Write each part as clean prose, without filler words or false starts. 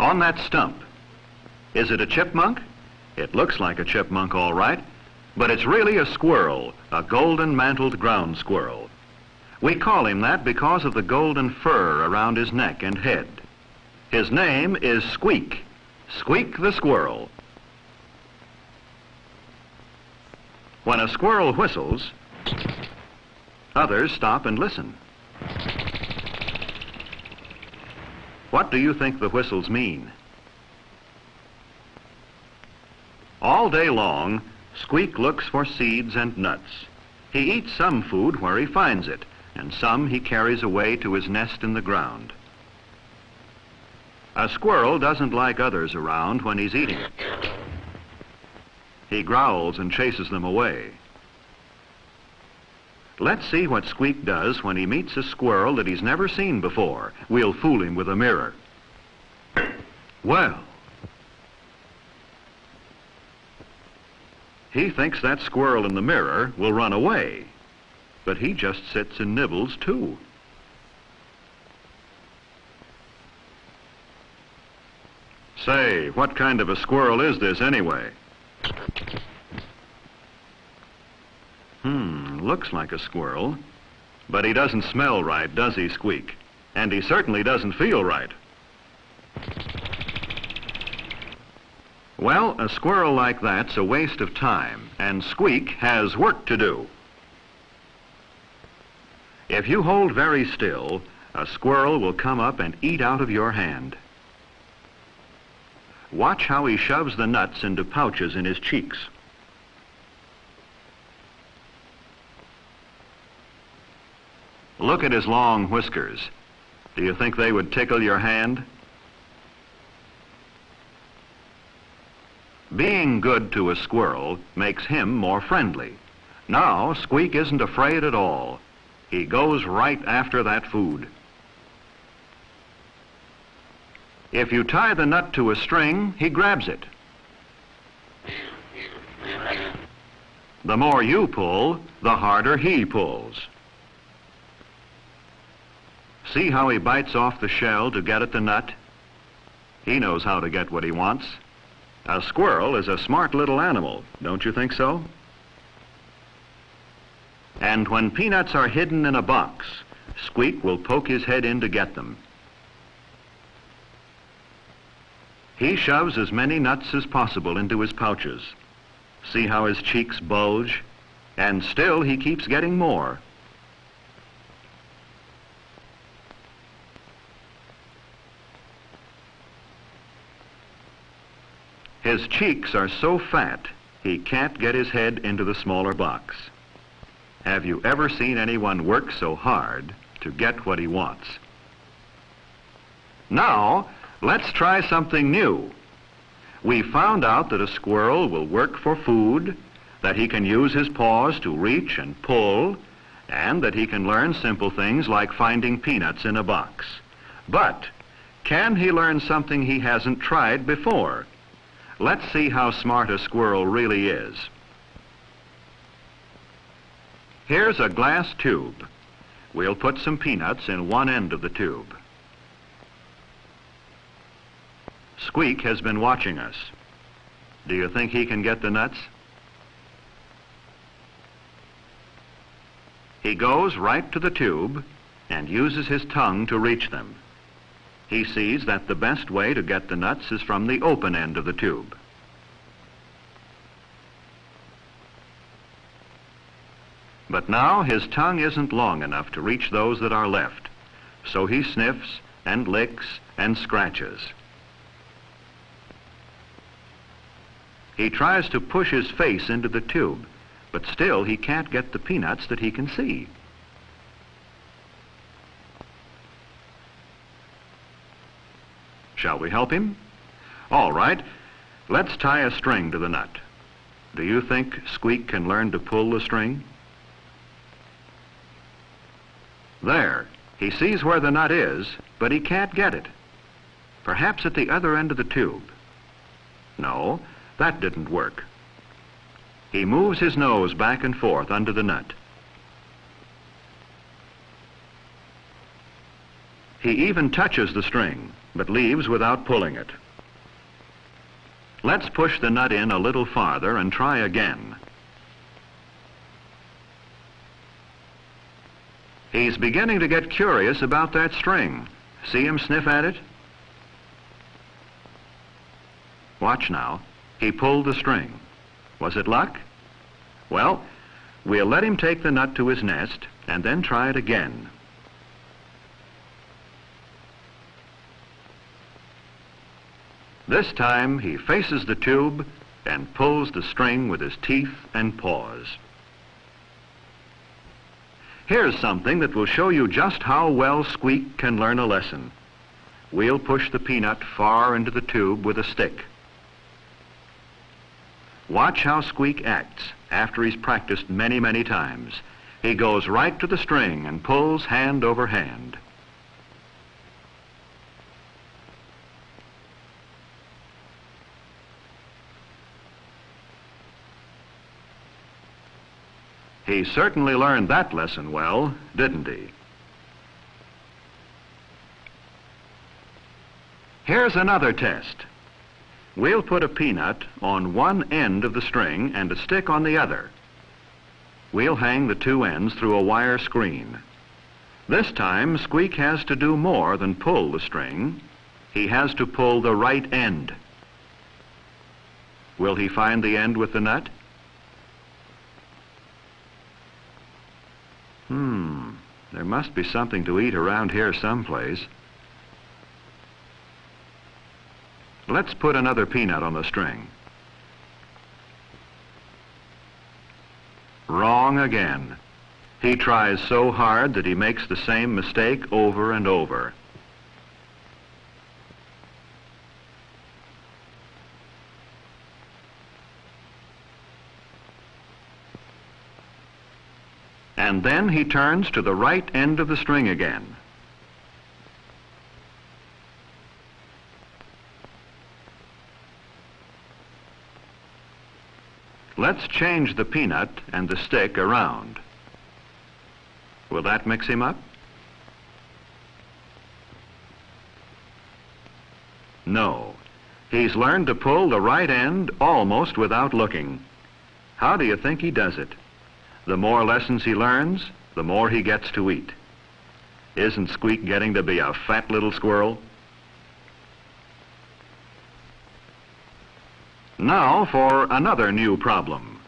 on that stump. Is it a chipmunk? It looks like a chipmunk, all right, but it's really a squirrel, a golden-mantled ground squirrel. We call him that because of the golden fur around his neck and head. His name is Squeak, Squeak the Squirrel. When a squirrel whistles, others stop and listen. What do you think the whistles mean? All day long, Squeak looks for seeds and nuts. He eats some food where he finds it, and some he carries away to his nest in the ground. A squirrel doesn't like others around when he's eating. He growls and chases them away. Let's see what Squeak does when he meets a squirrel that he's never seen before. We'll fool him with a mirror. Well, he thinks that squirrel in the mirror will run away, but he just sits and nibbles too. Say, what kind of a squirrel is this anyway? Looks like a squirrel, but he doesn't smell right, does he, Squeak? And he certainly doesn't feel right. Well, a squirrel like that's a waste of time, and Squeak has work to do. If you hold very still, a squirrel will come up and eat out of your hand. Watch how he shoves the nuts into pouches in his cheeks. Look at his long whiskers. Do you think they would tickle your hand? Being good to a squirrel makes him more friendly. Now, Squeak isn't afraid at all. He goes right after that food. If you tie the nut to a string, he grabs it. The more you pull, the harder he pulls. See how he bites off the shell to get at the nut? He knows how to get what he wants. A squirrel is a smart little animal, don't you think so? And when peanuts are hidden in a box, Squeak will poke his head in to get them. He shoves as many nuts as possible into his pouches. See how his cheeks bulge? And still he keeps getting more. His cheeks are so fat, he can't get his head into the smaller box. Have you ever seen anyone work so hard to get what he wants? Now, let's try something new. We found out that a squirrel will work for food, that he can use his paws to reach and pull, and that he can learn simple things like finding peanuts in a box. But can he learn something he hasn't tried before? Let's see how smart a squirrel really is. Here's a glass tube. We'll put some peanuts in one end of the tube. Squeak has been watching us. Do you think he can get the nuts? He goes right to the tube and uses his tongue to reach them. He sees that the best way to get the nuts is from the open end of the tube. But now his tongue isn't long enough to reach those that are left, so he sniffs and licks and scratches. He tries to push his face into the tube, but still he can't get the peanuts that he can see. Shall we help him? All right, let's tie a string to the nut. Do you think Squeak can learn to pull the string? There, he sees where the nut is, but he can't get it. Perhaps at the other end of the tube. No, that didn't work. He moves his nose back and forth under the nut. He even touches the string, but leaves without pulling it. Let's push the nut in a little farther and try again. He's beginning to get curious about that string. See him sniff at it? Watch now. He pulled the string. Was it luck? Well, we'll let him take the nut to his nest and then try it again. This time he faces the tube and pulls the string with his teeth and paws. Here's something that will show you just how well Squeak can learn a lesson. We'll push the peanut far into the tube with a stick. Watch how Squeak acts after he's practiced many, many times. He goes right to the string and pulls hand over hand. He certainly learned that lesson well, didn't he? Here's another test. We'll put a peanut on one end of the string and a stick on the other. We'll hang the two ends through a wire screen. This time, Squeak has to do more than pull the string. He has to pull the right end. Will he find the end with the nut? There must be something to eat around here someplace. Let's put another peanut on the string. Wrong again. He tries so hard that he makes the same mistake over and over. And then he turns to the right end of the string again. Let's change the peanut and the stick around. Will that mix him up? No. He's learned to pull the right end almost without looking. How do you think he does it? The more lessons he learns, the more he gets to eat. Isn't Squeak getting to be a fat little squirrel? Now for another new problem.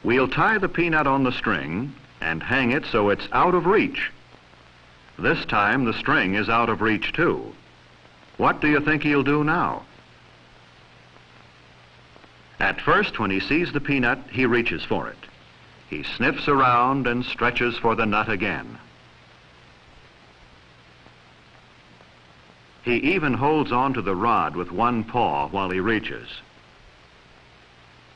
We'll tie the peanut on the string and hang it so it's out of reach. This time the string is out of reach too. What do you think he'll do now? At first, when he sees the peanut, he reaches for it. He sniffs around and stretches for the nut again. He even holds on to the rod with one paw while he reaches.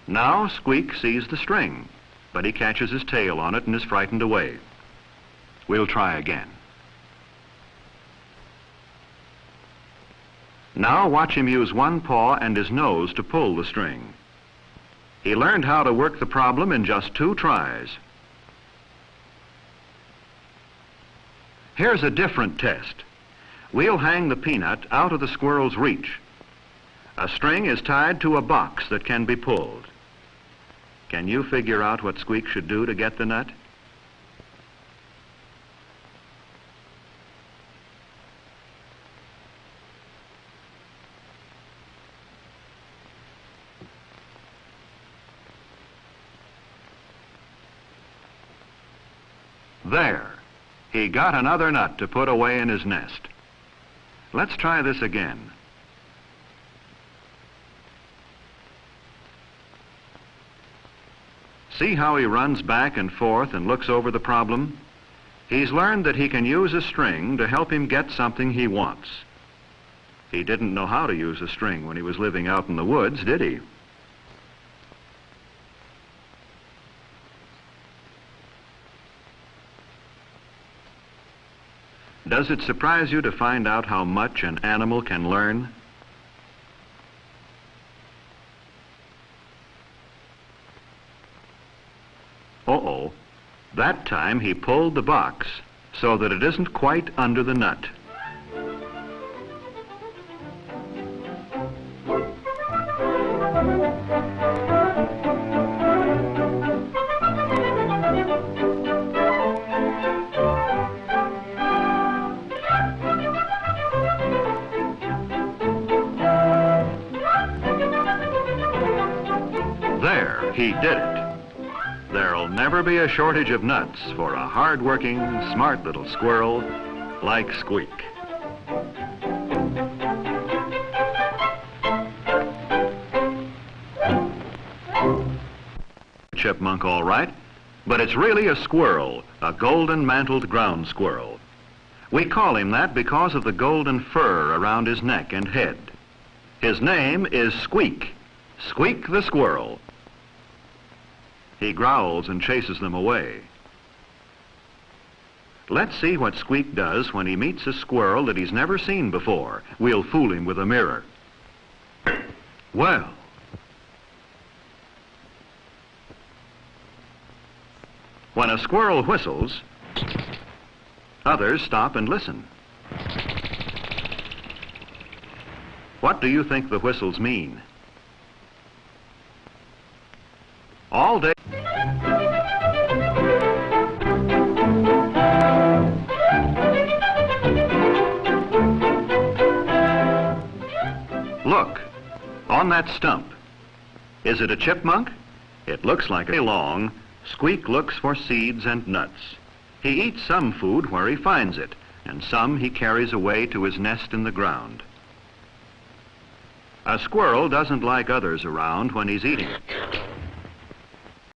Now Squeak sees the string, but he catches his tail on it and is frightened away. We'll try again. Now watch him use one paw and his nose to pull the string. He learned how to work the problem in just 2 tries. Here's a different test. We'll hang the peanut out of the squirrel's reach. A string is tied to a box that can be pulled. Can you figure out what Squeak should do to get the nut? There. He got another nut to put away in his nest. Let's try this again. See how he runs back and forth and looks over the problem? He's learned that he can use a string to help him get something he wants. He didn't know how to use a string when he was living out in the woods, did he? Does it surprise you to find out how much an animal can learn? Uh-oh. That time he pulled the box so that it isn't quite under the nut. There, he did it. There'll never be a shortage of nuts for a hard-working, smart little squirrel like Squeak. Chipmunk, all right, but it's really a squirrel, a golden-mantled ground squirrel. We call him that because of the golden fur around his neck and head. His name is Squeak, Squeak the Squirrel. He growls and chases them away. Let's see what Squeak does when he meets a squirrel that he's never seen before. We'll fool him with a mirror. Well, when a squirrel whistles, others stop and listen. What do you think the whistles mean? All day. Look, on that stump. Is it a chipmunk? It looks like a long. Squeak looks for seeds and nuts. He eats some food where he finds it, and some he carries away to his nest in the ground. A squirrel doesn't like others around when he's eating.